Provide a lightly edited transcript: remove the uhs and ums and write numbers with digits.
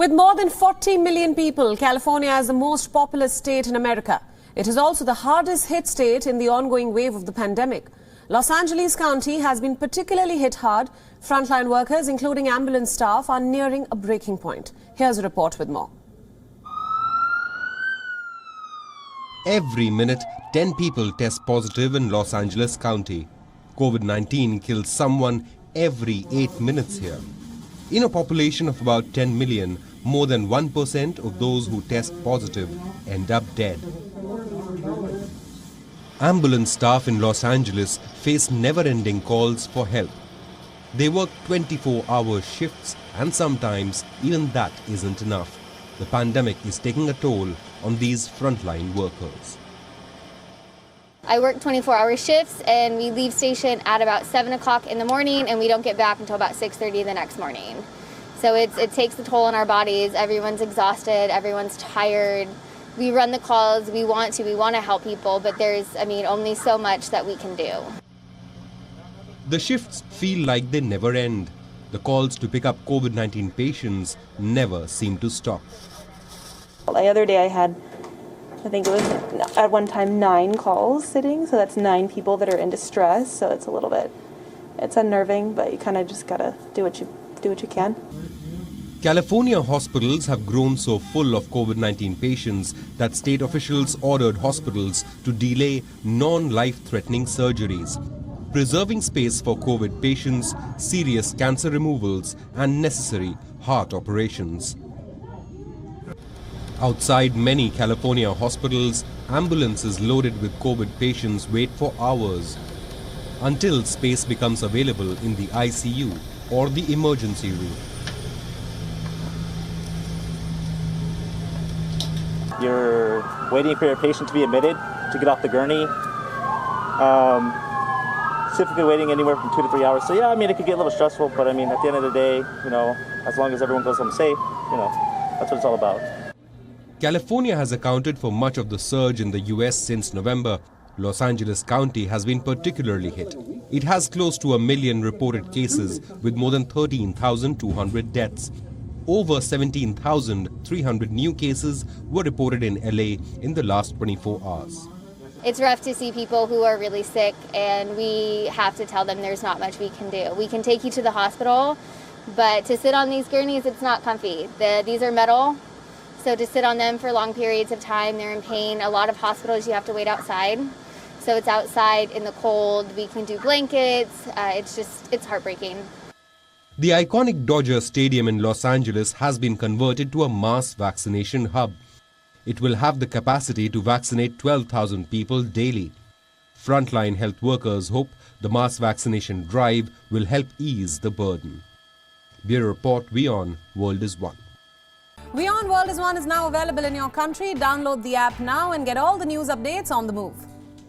With more than 40 million people, California is the most populous state in America. It is also the hardest hit state in the ongoing wave of the pandemic. Los Angeles County has been particularly hit hard. Frontline workers, including ambulance staff, are nearing a breaking point. Here's a report with more. Every minute, 10 people test positive in Los Angeles County. COVID-19 kills someone every 8 minutes here. In a population of about 10 million, more than 1% of those who test positive end up dead. Ambulance staff in Los Angeles face never-ending calls for help. They work 24-hour shifts, and sometimes even that isn't enough. The pandemic is taking a toll on these frontline workers. I work 24-hour shifts, and we leave station at about 7 o'clock in the morning, and we don't get back until about 6:30 the next morning. So it takes a toll on our bodies. Everyone's exhausted, everyone's tired. We run the calls, we want to help people, but there's, only so much that we can do. The shifts feel like they never end. The calls to pick up COVID-19 patients never seem to stop. The other day I had, I think it was at one time 9 calls sitting, so that's 9 people that are in distress, so it's a little bit, it's unnerving, but you kind of just gotta do what you can. California hospitals have grown so full of COVID-19 patients that state officials ordered hospitals to delay non-life-threatening surgeries, preserving space for COVID patients, serious cancer removals, and necessary heart operations. Outside many California hospitals, ambulances loaded with COVID patients wait for hours until space becomes available in the ICU or the emergency room. You're waiting for your patient to be admitted to get off the gurney. Typically waiting anywhere from 2 to 3 hours. So yeah, it could get a little stressful, but at the end of the day, as long as everyone goes home safe, that's what it's all about. California has accounted for much of the surge in the US since November. Los Angeles County has been particularly hit. It has close to 1 million reported cases with more than 13,200 deaths. Over 17,300 new cases were reported in LA in the last 24 hours. It's rough to see people who are really sick, and we have to tell them there's not much we can do. We can take you to the hospital, but to sit on these gurneys, it's not comfy. These are metal, so to sit on them for long periods of time, they're in pain. A lot of hospitals, you have to wait outside. So it's outside in the cold. We can do blankets. It's heartbreaking. The iconic Dodger Stadium in Los Angeles has been converted to a mass vaccination hub. It will have the capacity to vaccinate 12,000 people daily. Frontline health workers hope the mass vaccination drive will help ease the burden. Bureau Report, WION World is One. WION World is One is now available in your country. Download the app now and get all the news updates on the move.